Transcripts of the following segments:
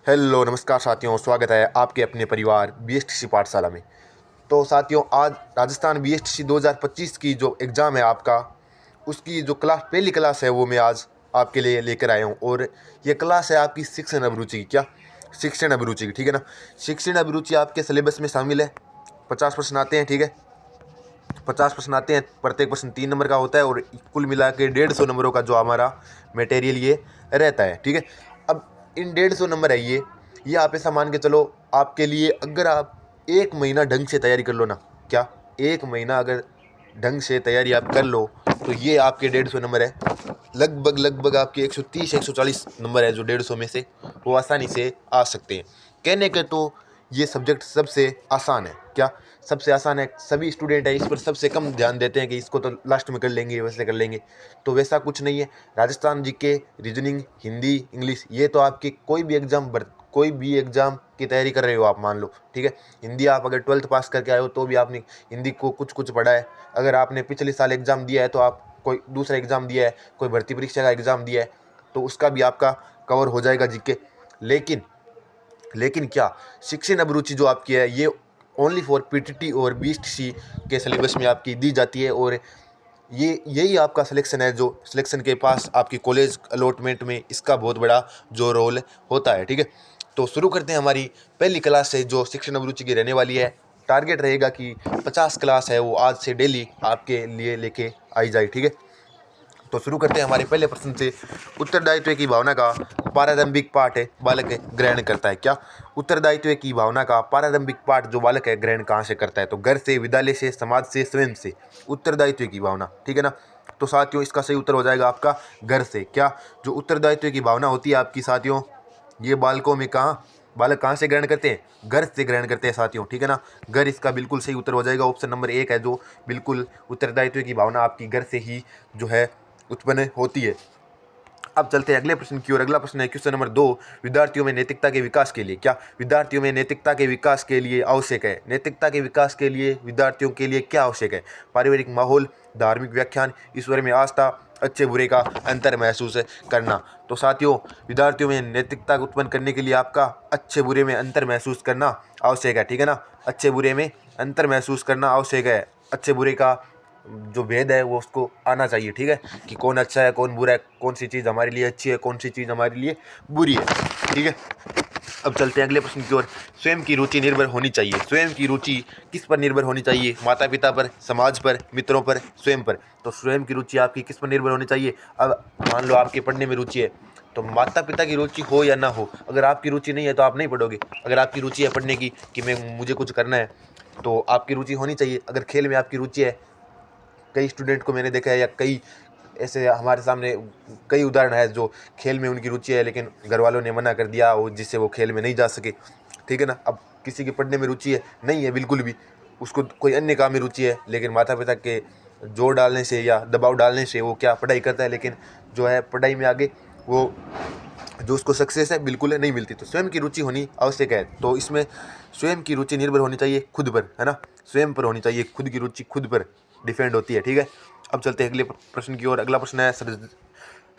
Hello नमस्कार साथियों, स्वागत है आपके अपने परिवार बीएसटीसी पाठशाला में। तो साथियों, आज राजस्थान बीएसटीसी 2025 की जो एग्ज़ाम है आपका, उसकी जो पहली क्लास है वो मैं आज आपके लिए लेकर आया हूँ। और ये क्लास है आपकी शिक्षण अभिरुचि की। क्या? शिक्षण अभिरुचि की, ठीक है ना। शिक्षण अभिरुचि आपके सिलेबस में शामिल है। 50 प्रश्न आते हैं, ठीक है। 50 प्रश्न आते हैं, प्रत्येक प्रश्न 3 नंबर का होता है और कुल मिला के 150 नंबरों का जो हमारा मटेरियल ये रहता है, ठीक है। अब इन 150 नंबर है ये आप ऐसा मान के चलो, आपके लिए अगर आप 1 महीना ढंग से तैयारी कर लो ना, क्या 1 महीना अगर ढंग से तैयारी आप कर लो तो ये आपके 150 नंबर है। लगभग लगभग आपके 130 140 नंबर है जो 150 में से वो आसानी से आ सकते हैं। कहने के तो ये सब्जेक्ट सबसे आसान है। क्या? सबसे आसान है। सभी स्टूडेंट है इस पर सबसे कम ध्यान देते हैं कि इसको तो लास्ट में कर लेंगे, वैसे कर लेंगे। तो वैसा कुछ नहीं है। Rajasthan GK, reasoning, Hindi, English, ये तो आपके कोई भी एग्जाम की तैयारी कर रहे हो आप, मान लो, ठीक है। हिंदी आप अगर 12th पास करके आए हो तो भी आपने हिंदी को कुछ कुछ पढ़ा है। अगर आपने पिछले साल एग्जाम दिया है तो आप कोई दूसरा एग्जाम दिया है, कोई भर्ती परीक्षा का एग्जाम दिया है, तो उसका भी आपका कवर हो जाएगा जीके। लेकिन लेकिन क्या, शिक्षण अभिरुचि जो आपकी है ये ओनली फॉर पीटीटी और बीएसटीसी के सिलेबस में आपकी दी जाती है। और ये यही आपका सिलेक्शन है, जो सिलेक्शन के पास आपकी कॉलेज अलॉटमेंट में इसका बहुत बड़ा जो रोल होता है, ठीक है। तो शुरू करते हैं हमारी पहली क्लास से जो शिक्षण अभिरुचि की रहने वाली है। टारगेट रहेगा कि 50 क्लास है वो आज से डेली आपके लिए लेके आई जाए, ठीक है। तो शुरू करते हैं हमारे पहले प्रश्न से। उत्तरदायित्व की भावना का प्रारंभिक पाठ है बालक ग्रहण करता है। क्या? उत्तरदायित्व की भावना का प्रारंभिक पाठ जो बालक है ग्रहण कहाँ से करता है? तो घर से, विद्यालय से, समाज से, स्वयं से। उत्तरदायित्व की भावना, ठीक है ना। तो साथियों, इसका सही उत्तर हो जाएगा आपका घर से। क्या? जो उत्तरदायित्व की भावना होती है आपकी साथियों, ये बालक कहाँ से ग्रहण करते हैं? घर से ग्रहण करते हैं साथियों, ठीक है ना। घर इसका बिल्कुल सही उत्तर हो जाएगा। ऑप्शन नंबर 1 है जो बिल्कुल उत्तरदायित्व की भावना आपकी घर से ही जो है उत्पन्न होती है। अब चलते हैं अगले प्रश्न की ओर। अगला प्रश्न है क्वेश्चन नंबर 2। विद्यार्थियों में नैतिकता के विकास के लिए। क्या? विद्यार्थियों में नैतिकता के विकास के लिए आवश्यक है? नैतिकता के विकास के लिए विद्यार्थियों के लिए क्या आवश्यक है? पारिवारिक माहौल, धार्मिक व्याख्यान, ईश्वर में आस्था, अच्छे बुरे का अंतर महसूस करना। तो साथियों, विद्यार्थियों में नैतिकता उत्पन्न करने के लिए आपका अच्छे बुरे में अंतर महसूस करना आवश्यक है, ठीक है ना। अच्छे बुरे में अंतर महसूस करना आवश्यक है। अच्छे बुरे का जो भेद है वो उसको आना चाहिए, ठीक है, कि कौन अच्छा है कौन बुरा है, कौन सी चीज़ हमारे लिए अच्छी है कौन सी चीज़ हमारे लिए बुरी है, ठीक है। अब चलते हैं अगले प्रश्न की ओर। स्वयं की रुचि निर्भर होनी चाहिए। स्वयं की रुचि किस पर निर्भर होनी चाहिए? माता पिता पर, समाज पर, मित्रों पर, स्वयं पर। तो स्वयं की रुचि आपकी किस पर निर्भर होनी चाहिए? अब मान लो आपकी पढ़ने में रुचि है, तो माता पिता की रुचि हो या ना हो, अगर आपकी रुचि नहीं है तो आप नहीं पढ़ोगे। अगर आपकी रुचि है पढ़ने की कि मुझे कुछ करना है, तो आपकी रुचि होनी चाहिए। अगर खेल में आपकी रुचि है, कई स्टूडेंट को मैंने देखा है, या कई ऐसे हमारे सामने कई उदाहरण है जो खेल में उनकी रुचि है लेकिन घर वालों ने मना कर दिया वो, जिससे वो खेल में नहीं जा सके, ठीक है ना। अब किसी की पढ़ने में रुचि है नहीं है बिल्कुल भी, उसको कोई अन्य काम में रुचि है, लेकिन माता पिता के जोर डालने से या दबाव डालने से वो क्या पढ़ाई करता है, लेकिन जो है पढ़ाई में आगे वो जो उसको सक्सेस है बिल्कुल नहीं मिलती। तो स्वयं की रुचि होनी आवश्यक है। तो इसमें स्वयं की रुचि निर्भर होनी चाहिए खुद पर, है ना। स्वयं पर होनी चाहिए, खुद की रुचि खुद पर डिपेंड होती है, ठीक है। अब चलते हैं अगले प्रश्न की ओर। अगला प्रश्न है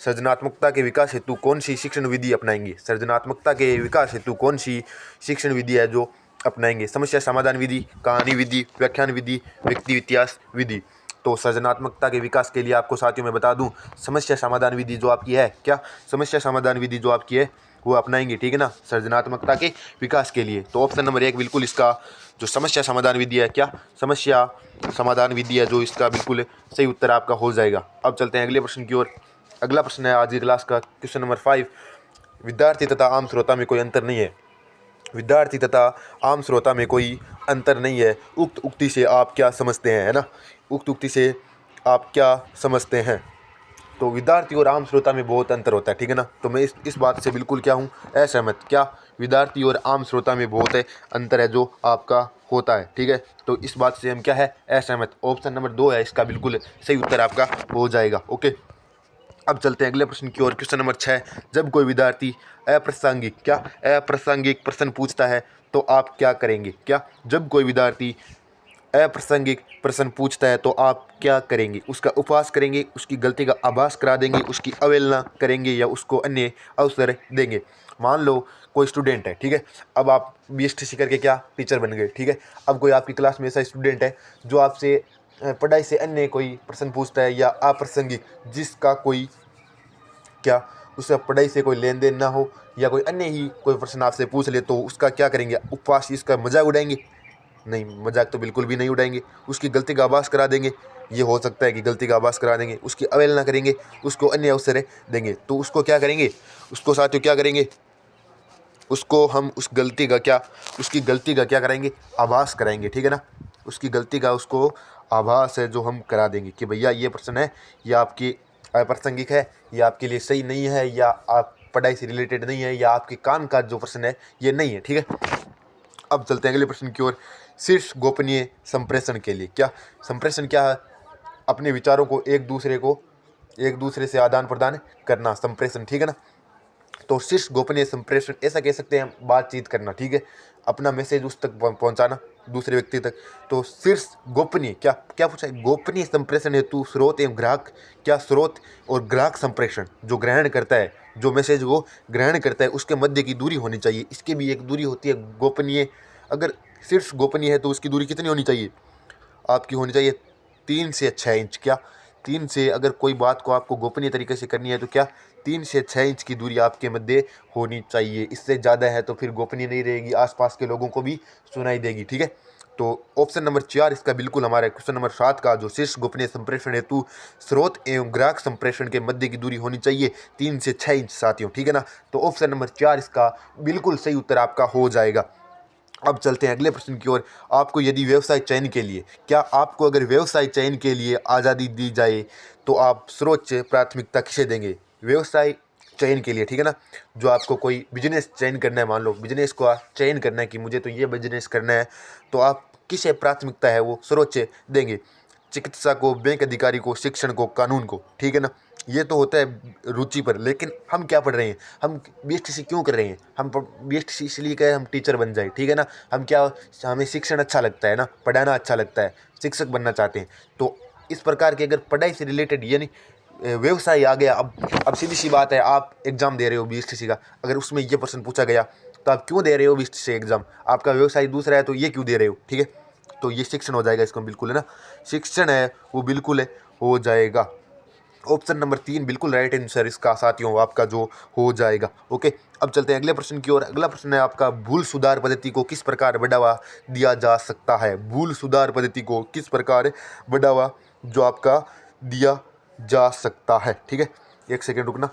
सृजनात्मकता के विकास हेतु कौन सी शिक्षण विधि अपनाएंगे? सृजनात्मकता के विकास हेतु कौन सी शिक्षण विधि है जो अपनाएंगे? समस्या समाधान विधि, कहानी विधि, व्याख्यान विधि, व्यक्ति इतिहास विधि। तो सृजनात्मकता के विकास के लिए आपको साथियों मैं बता दूं, समस्या समाधान विधि जो आपकी है, क्या समस्या समाधान विधि जो आपकी है वो अपनाएंगे, ठीक है ना, सृजनात्मकता के विकास के लिए। तो ऑप्शन नंबर 1 बिल्कुल इसका जो समस्या समाधान विधि है, क्या समस्या समाधान विधि है, जो इसका बिल्कुल सही उत्तर आपका हो जाएगा। अब चलते हैं अगले प्रश्न की ओर। अगला प्रश्न है आज की क्लास का क्वेश्चन नंबर 5। विद्यार्थी तथा आम श्रोता में कोई अंतर नहीं है। विद्यार्थी तथा आम श्रोता में कोई अंतर नहीं है, उक्त उक्ति से आप क्या समझते हैं, है ना। उक्त उक्ति से आप क्या समझते हैं? तो विद्यार्थी और आम श्रोता में बहुत अंतर होता है, ठीक है ना। तो मैं इस बात से बिल्कुल क्या हूँ असहमत। क्या? विद्यार्थी और आम श्रोता में बहुत अंतर है जो आपका होता है, ठीक है। तो इस बात से हम क्या है असहमत। ऑप्शन नंबर 2 है इसका बिल्कुल सही उत्तर आपका हो जाएगा, ओके। अब चलते हैं अगले प्रश्न की ओर। Question number 6। जब कोई विद्यार्थी अप्रासंगिक प्रश्न पूछता है तो आप क्या करेंगे? क्या? जब कोई विद्यार्थी अप्रासंगिक प्रश्न पूछता है तो आप क्या करेंगे? उसका उपहास करेंगे, उसकी गलती का आभास करा देंगे, उसकी अवहेलना करेंगे या उसको अन्य अवसर देंगे? मान लो कोई स्टूडेंट है, ठीक है, अब आप बीएसटीसी करके क्या टीचर बन गए, ठीक है। अब कोई आपकी क्लास में ऐसा स्टूडेंट है जो आपसे पढ़ाई से अन्य कोई प्रश्न पूछता है या अप्रासंगिक, जिसका कोई क्या उससे पढ़ाई से कोई लेन देन ना हो, या कोई अन्य ही कोई प्रश्न आपसे पूछ ले, तो उसका क्या करेंगे? उपवास इसका मजाक उड़ाएंगे? नहीं, मजाक तो बिल्कुल भी नहीं उड़ाएंगे। उसकी गलती का आभास करा देंगे, ये हो सकता है कि गलती का आभास करा देंगे, उसकी अवहेलना करेंगे, उसको अन्य अवसर देंगे। तो उसको क्या करेंगे? उसको साथियों क्या करेंगे? उसको हम उसकी गलती का क्या कराएंगे? आभास कराएंगे, ठीक है ना। उसकी गलती का उसको आभास है जो हम करा देंगे कि भैया ये प्रश्न है, या आपकी अप्रासंगिक है, या आपके लिए सही नहीं है, या आप पढ़ाई से रिलेटेड नहीं है, या आपके काम का जो प्रश्न है ये नहीं है, ठीक है। अब चलते हैं अगले प्रश्न की ओर। शीर्ष गोपनीय संप्रेषण के लिए क्या? संप्रेषण क्या है? अपने विचारों को एक दूसरे से आदान प्रदान करना, संप्रेषण, ठीक है ना। तो शीर्ष गोपनीय संप्रेषण ऐसा कह सकते हैं, हम बातचीत करना, ठीक है, अपना मैसेज उस तक पहुंचाना, दूसरे व्यक्ति तक। तो शीर्ष गोपनीय क्या क्या पूछा है? गोपनीय संप्रेषण हेतु स्रोत एवं ग्राहक, क्या स्रोत और ग्राहक संप्रेषण, जो ग्रहण करता है, जो मैसेज वो ग्रहण करता है, उसके मध्य की दूरी होनी चाहिए। इसकी भी एक दूरी होती है गोपनीय। अगर शीर्ष गोपनीय है तो उसकी दूरी कितनी होनी चाहिए? आपकी होनी चाहिए 3 से 6 इंच। क्या 3 से, अगर कोई बात को आपको गोपनीय तरीके से करनी है तो क्या 3 से 6 इंच की दूरी आपके मध्य होनी चाहिए। इससे ज़्यादा है तो फिर गोपनीय नहीं रहेगी, आसपास के लोगों को भी सुनाई देगी, ठीक है। तो ऑप्शन नंबर 4 इसका बिल्कुल हमारे क्वेश्चन नंबर 7 का जो शीर्ष गोपनीय संप्रेषण हेतु स्रोत एवं ग्राहक संप्रेषण के मध्य की दूरी होनी चाहिए 3 से 6 इंच, साथियों, ठीक है ना। तो ऑप्शन नंबर 4 इसका बिल्कुल सही उत्तर आपका हो जाएगा। अब चलते हैं अगले प्रश्न की ओर। आपको यदि व्यवसाय चयन के लिए, क्या आपको अगर व्यवसाय चयन के लिए आज़ादी दी जाए तो आप सर्वोच्च प्राथमिकता किसे देंगे? व्यवसाय चयन के लिए, ठीक है ना, जो आपको कोई बिजनेस चयन करना है, मान लो बिजनेस को चयन करना है कि मुझे तो ये बिजनेस करना है, तो आप किसे प्राथमिकता है वो सर्वोच्च देंगे? चिकित्सा को, बैंक अधिकारी को, शिक्षण को, कानून को, ठीक है ना। ये तो होता है रुचि पर, लेकिन हम क्या पढ़ रहे हैं? हम बीएसटीसी क्यों कर रहे हैं? हम बीएसटीसी इसलिए कहे हम टीचर बन जाए, ठीक है ना। हमें शिक्षण अच्छा लगता है ना, पढ़ाना अच्छा लगता है, शिक्षक बनना चाहते हैं। तो इस प्रकार के अगर पढ़ाई से रिलेटेड यानी व्यवसाय आ गया, अब सीधी सी बात है, आप एग्जाम दे रहे हो बीएसटीसी का, अगर उसमें ये प्रश्न पूछा गया तो आप क्यों दे रहे हो बीएसटीसी एग्जाम? आपका व्यवसाय दूसरा है तो ये क्यों दे रहे हो, ठीक है। तो ये शिक्षण हो जाएगा, इसको बिल्कुल, है ना, शिक्षण है वो बिल्कुल है, हो जाएगा। ऑप्शन नंबर 3 बिल्कुल राइट आंसर इसका साथियों आपका जो हो जाएगा। ओके, अब चलते हैं अगले प्रश्न की ओर। अगला प्रश्न है आपका, भूल सुधार पद्धति को किस प्रकार बढ़ावा दिया जा सकता है? भूल सुधार पद्धति को किस प्रकार बढ़ावा जो आपका दिया जा सकता है, ठीक है। एक सेकेंड रुकना।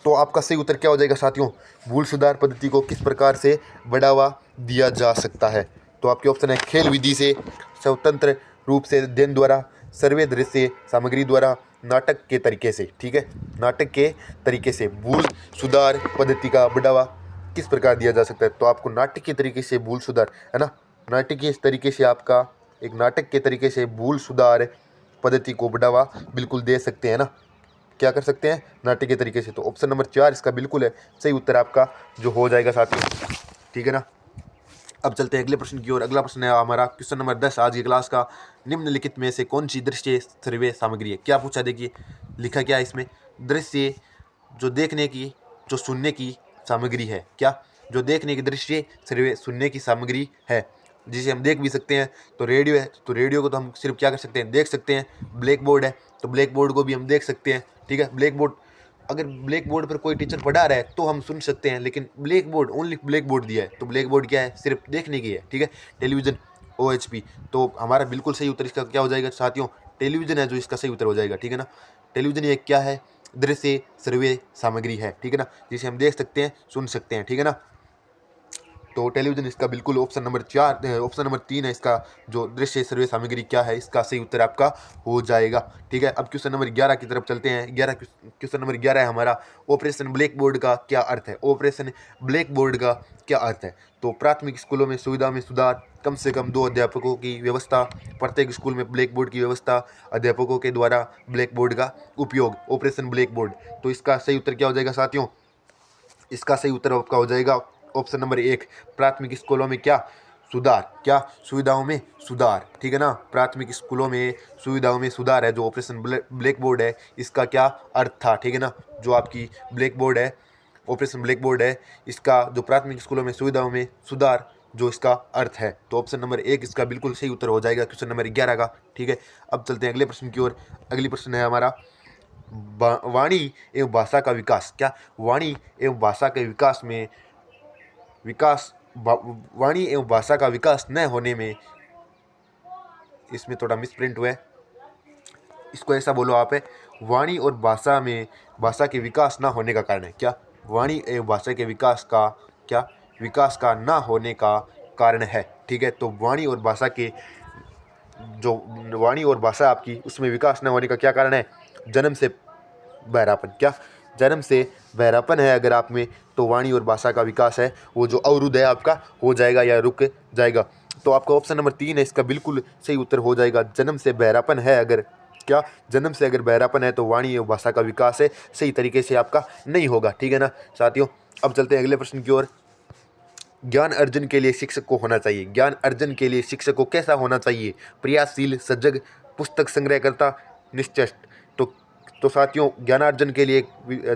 तो आपका सही उत्तर क्या हो जाएगा साथियों? भूल सुधार पद्धति को किस प्रकार से बढ़ावा दिया जा सकता है? तो आपके ऑप्शन है, खेल विधि से, स्वतंत्र रूप से अध्ययन द्वारा, सर्वे दृश्य सामग्री द्वारा, नाटक के तरीके से, ठीक है। नाटक के तरीके से भूल सुधार पद्धति का बढ़ावा किस प्रकार दिया जा सकता है? तो आपको नाटक के तरीके से भूल सुधार, है ना, नाटक के तरीके से आपका एक नाटक के तरीके से भूल सुधार पद्धति को बढ़ावा बिल्कुल दे सकते हैं ना। क्या कर सकते हैं? नाटक के तरीके से। तो ऑप्शन नंबर 4 इसका बिल्कुल है सही उत्तर आपका जो हो जाएगा साथियों, ठीक है ना। अब चलते हैं अगले प्रश्न की ओर। अगला प्रश्न है हमारा क्वेश्चन नंबर 10 आज की क्लास का, निम्नलिखित में से कौन सी दृश्य श्रव्य सामग्री है? क्या पूछा, देखिए लिखा क्या है इसमें, दृश्य जो देखने की, जो सुनने की सामग्री है। क्या? जो देखने की दृश्य श्रव्य सुनने की सामग्री है, जिसे हम देख भी सकते हैं। तो रेडियो है, तो रेडियो को तो हम सिर्फ क्या कर सकते हैं? देख सकते हैं। ब्लैक बोर्ड है, तो ब्लैक बोर्ड को भी हम देख सकते हैं, ठीक है। ब्लैक बोर्ड, अगर ब्लैक बोर्ड पर कोई टीचर पढ़ा रहा है तो हम सुन सकते हैं, लेकिन black board, only black board दिया है, तो ब्लैक बोर्ड क्या है? सिर्फ देखने की है, ठीक है। टेलीविज़न, OHP, तो हमारा बिल्कुल सही उत्तर इसका क्या हो जाएगा साथियों? टेलीविज़न है जो इसका सही उत्तर हो जाएगा, ठीक है ना। टेलीविज़न ये क्या है? दृश्य श्रव्य सामग्री है, ठीक है ना, जिसे हम देख सकते हैं, सुन सकते हैं, ठीक है ना। तो टेलीविजन इसका बिल्कुल ऑप्शन नंबर 3 है इसका जो दृश्य श्रव्य सामग्री क्या है, इसका सही उत्तर आपका हो जाएगा, ठीक है। अब क्वेश्चन नंबर 11 की तरफ चलते हैं। क्वेश्चन नंबर 11 है हमारा, ऑपरेशन ब्लैक बोर्ड का क्या अर्थ है? ऑपरेशन ब्लैक बोर्ड का क्या अर्थ है? तो प्राथमिक स्कूलों में सुविधा में सुधार, कम से कम 2 अध्यापकों की व्यवस्था, प्रत्येक स्कूल में ब्लैक बोर्ड की व्यवस्था, अध्यापकों के द्वारा ब्लैक बोर्ड का उपयोग, ऑपरेशन ब्लैक बोर्ड। तो इसका सही उत्तर क्या हो जाएगा साथियों? इसका सही उत्तर आपका हो जाएगा ऑप्शन नंबर 1, प्राथमिक स्कूलों में क्या सुधार, क्या सुविधाओं में सुधार, ठीक है ना। प्राथमिक स्कूलों में सुविधाओं में सुधार है जो ऑपरेशन ब्लैक बोर्ड है, इसका क्या अर्थ था, ठीक है ना। जो आपकी ब्लैक बोर्ड है, ऑपरेशन ब्लैक बोर्ड है, इसका जो प्राथमिक स्कूलों में सुविधाओं में सुधार जो इसका अर्थ है, तो ऑप्शन नंबर 1 इसका बिल्कुल सही उत्तर हो जाएगा क्वेश्चन नंबर 11 का, ठीक है। अब चलते हैं अगले प्रश्न की ओर। अगली प्रश्न है हमारा वाणी एवं भाषा का विकास, क्या वाणी एवं भाषा के विकास में वाणी एवं भाषा का विकास न होने में, इसमें थोड़ा मिसप्रिंट हुआ है, इसको ऐसा बोलो आप है, वाणी और भाषा में भाषा के विकास ना होने का कारण है, क्या वाणी एवं भाषा के विकास का, क्या विकास का ना होने का कारण है, ठीक है। तो वाणी और भाषा के जो वाणी और भाषा आपकी उसमें विकास न होने का क्या कारण है, जन्म से बहरापन, क्या जन्म से बहरापन है अगर आप में, तो वाणी और भाषा का विकास है वो जो अवरुद्ध है आपका हो जाएगा या रुक जाएगा। तो आपका ऑप्शन नंबर 3 है इसका बिल्कुल सही उत्तर हो जाएगा। जन्म से बहरापन है अगर, क्या जन्म से अगर बहरापन है तो वाणी और भाषा का विकास है सही तरीके से आपका नहीं होगा, ठीक है ना साथियों। अब चलते हैं अगले प्रश्न की ओर। ज्ञान अर्जन के लिए शिक्षक को होना चाहिए, ज्ञान अर्जन के लिए शिक्षक को कैसा होना चाहिए, प्रयासशील, सजग, पुस्तक संग्रहकर्ता, निश्चेष्ट। तो साथियों ज्ञानार्जन के लिए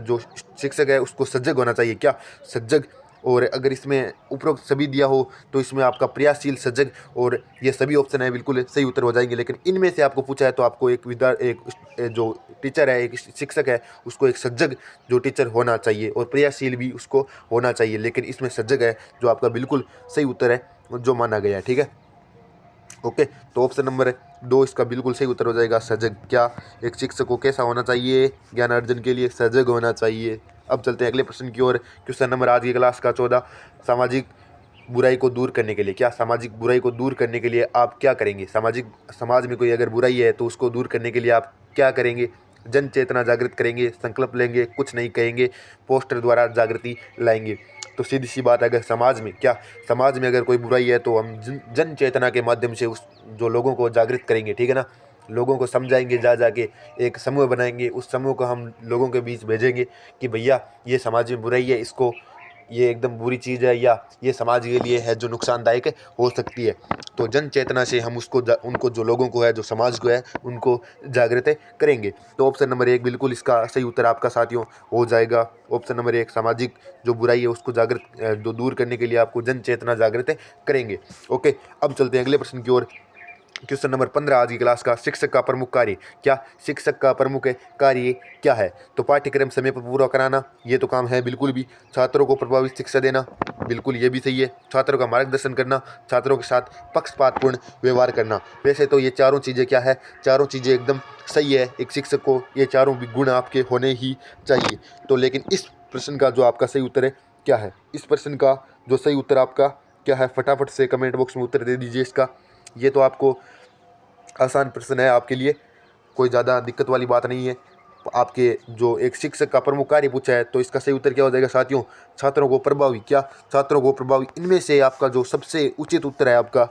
जो शिक्षक है उसको सजग होना चाहिए, क्या सजग। और अगर इसमें उपरोक्त सभी दिया हो तो इसमें आपका प्रयासशील, सजग और ये सभी ऑप्शन है बिल्कुल सही उत्तर हो जाएंगे। लेकिन इनमें से आपको पूछा है तो आपको एक जो टीचर है, एक शिक्षक है, उसको एक सजग जो टीचर होना चाहिए और प्रयासशील भी उसको होना चाहिए। लेकिन इसमें सजग है जो आपका बिल्कुल सही उत्तर है जो माना गया है, ठीक है। ओके, तो ऑप्शन नंबर 2 इसका बिल्कुल सही उत्तर हो जाएगा, सजग। क्या एक शिक्षक को कैसा होना चाहिए, ज्ञान अर्जन के लिए सजग होना चाहिए। अब चलते हैं अगले प्रश्न की ओर। क्वेश्चन नंबर आज की क्लास का 14, सामाजिक बुराई को दूर करने के लिए, क्या सामाजिक बुराई को दूर करने के लिए आप क्या करेंगे, समाज में कोई अगर बुराई है तो उसको दूर करने के लिए आप क्या करेंगे। जन चेतना जागृत करेंगे, संकल्प लेंगे, कुछ नहीं कहेंगे, पोस्टर द्वारा जागृति लाएंगे। तो सीधी सी बात है, अगर समाज में अगर कोई बुराई है तो हम जन चेतना के माध्यम से उस जो लोगों को जागृत करेंगे, ठीक है ना। लोगों को समझाएंगे, जा जाके एक समूह बनाएंगे, उस समूह को हम लोगों के बीच भेजेंगे कि भैया ये समाज में बुराई है, इसको ये एकदम बुरी चीज़ है या ये समाज के लिए है जो नुकसानदायक हो सकती है। तो जन चेतना से हम उनको जो लोगों को है, जो समाज को है, उनको जागृत करेंगे। तो ऑप्शन नंबर 1 बिल्कुल इसका सही उत्तर आपका साथियों हो जाएगा। ऑप्शन नंबर 1 सामाजिक जो बुराई है उसको जो दूर करने के लिए आपको जन चेतना जागृत करेंगे। ओके, अब चलते हैं अगले प्रश्न की ओर। क्वेश्चन नंबर 15 आज की क्लास का, शिक्षक का प्रमुख कार्य, क्या शिक्षक का प्रमुख कार्य क्या है। तो पाठ्यक्रम समय पर पूरा कराना, ये तो काम है बिल्कुल भी। छात्रों को प्रभावित शिक्षा देना, बिल्कुल ये भी सही है। छात्रों का मार्गदर्शन करना, छात्रों के साथ पक्षपातपूर्ण व्यवहार करना। वैसे तो ये चारों चीज़ें क्या है, चारों चीज़ें एकदम सही है। एक शिक्षक को ये चारों भी गुण आपके होने ही चाहिए। तो लेकिन इस प्रश्न का जो आपका सही उत्तर है क्या है, इस प्रश्न का जो सही उत्तर आपका क्या है, फटाफट से कमेंट बॉक्स में उत्तर दे दीजिए इसका। ये तो आपको आसान प्रश्न है आपके लिए, कोई ज़्यादा दिक्कत वाली बात नहीं है। आपके जो एक शिक्षक का प्रमुख कार्य पूछा है तो इसका सही उत्तर क्या हो जाएगा साथियों, छात्रों को प्रभावी, क्या छात्रों को प्रभावी। इनमें से आपका जो सबसे उचित उत्तर है आपका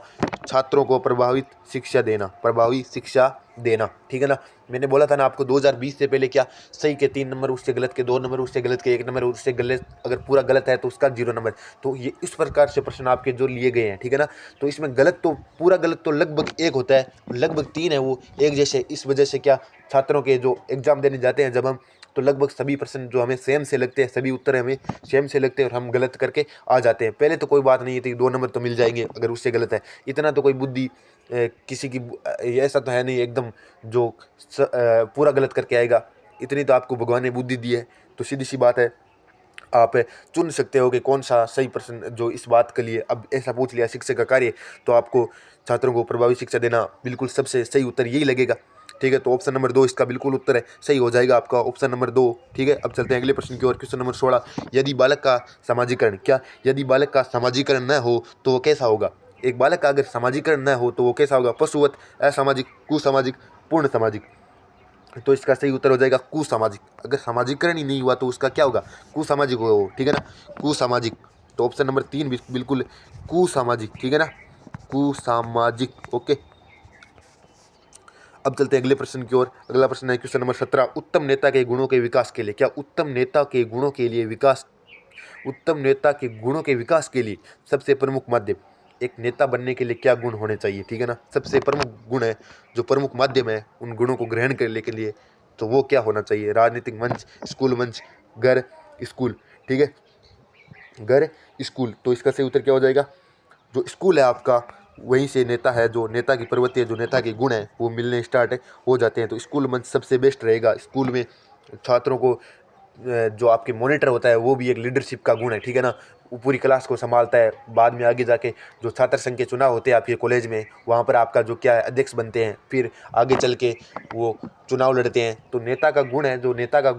छात्रों को प्रभावित शिक्षा देना, प्रभावी शिक्षा देना, ठीक है ना। मैंने बोला था ना आपको 2020 से पहले क्या सही के 3 नंबर, उससे गलत के 2 नंबर, उससे गलत के 1 नंबर, उससे गलत अगर पूरा गलत है तो उसका 0 नंबर। तो ये इस प्रकार से प्रश्न आपके जो लिए गए हैं, ठीक है ना। तो इसमें गलत तो पूरा गलत तो लगभग 1 होता है, लगभग 3 है वो एक जैसे। इस वजह से क्या छात्रों के जो एग्जाम देने जाते हैं जब हम, तो लगभग सभी प्रश्न जो हमें सेम से लगते हैं, सभी उत्तर हमें सेम से लगते हैं और हम गलत करके आ जाते हैं। पहले तो कोई बात नहीं थी, 2 नंबर तो मिल जाएंगे अगर उससे गलत है, इतना तो कोई बुद्धि किसी की ऐसा तो है नहीं एकदम जो पूरा गलत करके आएगा, इतनी तो आपको भगवान ने बुद्धि दी है। तो सीधी सी बात है, आप चुन सकते हो कि कौन सा सही प्रश्न जो इस बात के लिए। अब ऐसा पूछ लिया शिक्षक का कार्य, तो आपको छात्रों को प्रभावी शिक्षा देना बिल्कुल सबसे सही उत्तर यही लगेगा, ठीक है। तो ऑप्शन नंबर 2 इसका बिल्कुल उत्तर है, सही हो जाएगा आपका ऑप्शन नंबर 2, ठीक है। अब चलते हैं अगले प्रश्न की ओर। क्वेश्चन नंबर 16, यदि बालक का सामाजिकरण, क्या यदि बालक का सामाजिकरण न हो तो वो कैसा होगा। एक बालक का अगर सामाजिकरण न हो तो वो कैसा होगा, पशुवत, असामाजिक, कुसामाजिक, पूर्ण सामाजिक। तो इसका सही उत्तर हो जाएगा कुसामाजिक। अगर सामाजिकरण ही नहीं हुआ तो उसका क्या होगा, कुसामाजिक होगा वो, ठीक है ना, कुसामाजिक। तो ऑप्शन नंबर 3 बिल्कुल कुसामाजिक, ठीक है ना, कुसामाजिक। ओके, अब चलते हैं अगले प्रश्न की ओर। अगला प्रश्न है क्वेश्चन नंबर 17, उत्तम नेता के गुणों के विकास के लिए, क्या उत्तम नेता के गुणों के लिए विकास, उत्तम नेता के गुणों के विकास के लिए सबसे प्रमुख माध्यम, एक नेता बनने के लिए क्या गुण होने चाहिए, ठीक है ना। सबसे प्रमुख गुण है, जो प्रमुख माध्यम है उन गुणों को ग्रहण करने के लिए, तो वो क्या होना चाहिए। राजनीतिक मंच, स्कूल मंच, घर, स्कूल, ठीक है, घर, स्कूल। तो इसका सही उत्तर क्या हो जाएगा, जो स्कूल है आपका, वहीं से नेता है, जो नेता की प्रवृत्ति है, जो नेता के गुण है वो मिलने स्टार्ट हो जाते हैं। तो स्कूल मंच सबसे बेस्ट रहेगा। स्कूल में छात्रों को जो आपके मॉनिटर होता है वो भी एक लीडरशिप का गुण है, ठीक है ना। वो पूरी क्लास को संभालता है। बाद में आगे जाके जो छात्र संघ के चुनाव होते हैं आपके कॉलेज में, वहाँ पर आपका जो क्या है अध्यक्ष बनते हैं, फिर आगे चल के वो चुनाव लड़ते हैं। तो नेता का गुण है, जो नेता का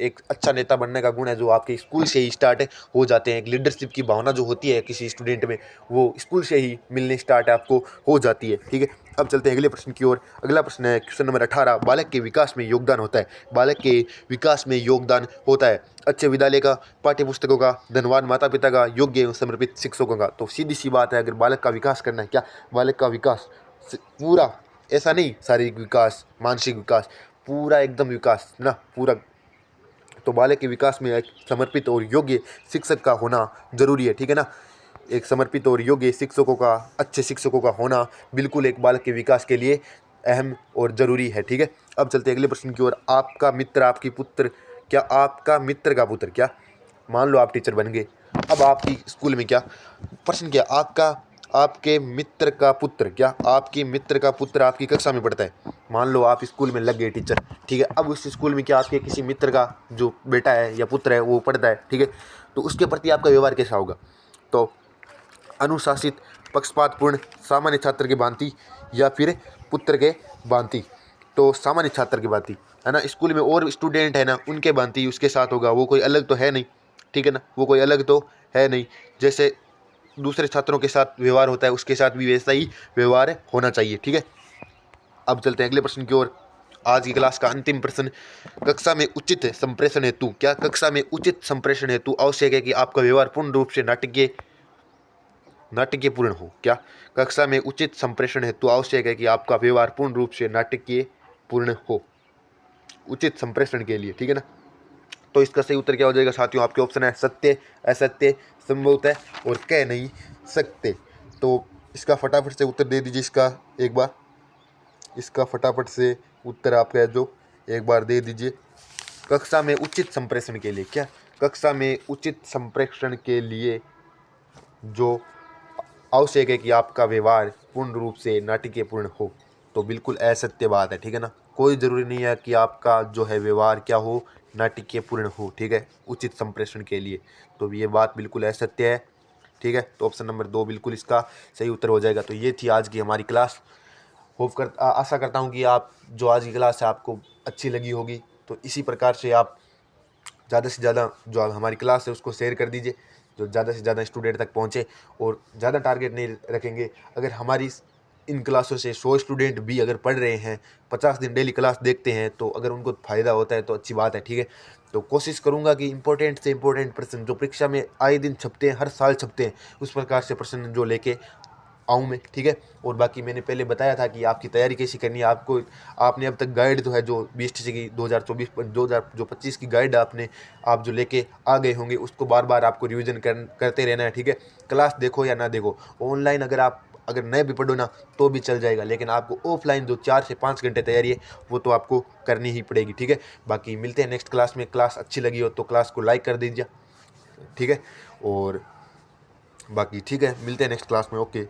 एक अच्छा नेता बनने का गुण है, जो आपके स्कूल से ही स्टार्ट हो जाते हैं। एक लीडरशिप की भावना जो होती है किसी स्टूडेंट में, वो स्कूल से ही मिलने स्टार्ट आपको हो जाती है, ठीक है। अब चलते हैं अगले प्रश्न की ओर। अगला प्रश्न है क्वेश्चन नंबर 18। बालक के विकास में योगदान होता है। बालक के विकास में योगदान होता है अच्छे विद्यालय का, पाठ्य पुस्तकों का, धनवान माता पिता का, योग्य एवं समर्पित शिक्षकों का। तो सीधी सी बात है, अगर बालक का विकास करना है, क्या बालक का विकास पूरा, ऐसा नहीं शारीरिक विकास, मानसिक विकास, पूरा एकदम विकास ना पूरा, तो बालक के विकास में एक समर्पित और योग्य शिक्षक का होना जरूरी है, ठीक है ना। एक समर्पित और योग्य शिक्षकों का, अच्छे शिक्षकों का होना बिल्कुल एक बालक के विकास के लिए अहम और ज़रूरी है, ठीक है। अब चलते हैं अगले प्रश्न की ओर। आपका मित्र, आपकी पुत्र, क्या आपका मित्र का पुत्र, क्या मान लो आप टीचर बन गए, अब आपकी स्कूल में क्या प्रश्न, क्या आपका, आपके मित्र का पुत्र, क्या आपके मित्र का पुत्र आपकी कक्षा में पढ़ता है। मान लो आप स्कूल में लग गए टीचर, ठीक है। अब उस स्कूल में क्या आपके किसी मित्र का जो बेटा है या पुत्र है वो पढ़ता है, ठीक है। तो उसके प्रति आपका व्यवहार कैसा होगा। तो अनुशासित, पक्षपातपूर्ण, सामान्य छात्र की भांति, या फिर पुत्र के भांति। तो सामान्य छात्र की भांति, है ना। स्कूल में और स्टूडेंट है ना, उनके भांति उसके साथ होगा, वो कोई अलग तो है नहीं, ठीक है ना, वो कोई अलग तो है नहीं। जैसे दूसरे छात्रों के साथ व्यवहार होता है उसके साथ भी वैसा ही व्यवहार होना चाहिए, ठीक है। अब चलते हैं अगले प्रश्न की ओर। आज की क्लास का अंतिम प्रश्न। कक्षा में उचित संप्रेषण हेतु, क्या कक्षा में उचित संप्रेषण हेतु आवश्यक है कि आपका व्यवहार पूर्ण रूप से नाटकीय पूर्ण हो। क्या कक्षा में उचित संप्रेषण हेतु आवश्यक है कि आपका व्यवहार पूर्ण रूप से नाटकीय पूर्ण हो, उचित संप्रेषण के लिए, ठीक है ना। तो इसका सही उत्तर क्या हो जाएगा साथियों, आपके ऑप्शन है सत्य, असत्य, संभवतः और कह नहीं सकते। तो इसका फटाफट से उत्तर दे दीजिए, इसका एक बार, इसका फटाफट से उत्तर आपका है जो एक बार दे दीजिए। कक्षा में उचित संप्रेषण के लिए, क्या कक्षा में उचित संप्रेषण के लिए जो आवश्यक है कि आपका व्यवहार पूर्ण रूप से नाटकीयपूर्ण हो, तो बिल्कुल असत्य बात है, ठीक है ना। कोई ज़रूरी नहीं है कि आपका जो है व्यवहार क्या हो, नाटकीयपूर्ण हो, ठीक है, उचित संप्रेषण के लिए। तो ये बात बिल्कुल असत्य है, ठीक है। तो ऑप्शन नंबर 2 बिल्कुल इसका सही उत्तर हो जाएगा। तो ये थी आज की हमारी क्लास। आशा करता हूँ कि आप जो आज की क्लास है आपको अच्छी लगी होगी। तो इसी प्रकार से आप ज़्यादा से ज़्यादा जो हमारी क्लास है उसको शेयर कर दीजिए, जो ज़्यादा से ज़्यादा स्टूडेंट तक पहुँचे। और ज़्यादा टारगेट नहीं रखेंगे, अगर हमारी इन क्लासों से 100 स्टूडेंट भी अगर पढ़ रहे हैं, 50 दिन डेली क्लास देखते हैं, तो अगर उनको फ़ायदा होता है तो अच्छी बात है, ठीक है। तो कोशिश करूँगा कि इंपॉर्टेंट से इंपॉर्टेंट प्रश्न जो परीक्षा में आए दिन छपते हैं, हर साल छपते हैं, उस प्रकार से प्रश्न जो लेके आऊँ मैं, ठीक है। और बाकी मैंने पहले बताया था कि आपकी तैयारी कैसी करनी है। आपको, आपने अब तक गाइड जो है जो बीएसटीसी की 2024-2025 की गाइड आपने आप जो लेके आ गए होंगे, उसको बार बार आपको रिवीजन करते रहना है, ठीक है। क्लास देखो या ना देखो, ऑनलाइन अगर नए भी पढ़ो ना तो भी चल जाएगा, लेकिन आपको ऑफलाइन जो 4 से 5 घंटे तैयारी है वो तो आपको करनी ही पड़ेगी, ठीक है। बाकी मिलते हैं नेक्स्ट क्लास में। क्लास अच्छी लगी हो तो क्लास को लाइक कर दीजिए, ठीक है। और बाकी ठीक है, मिलते हैं नेक्स्ट क्लास में, ओके।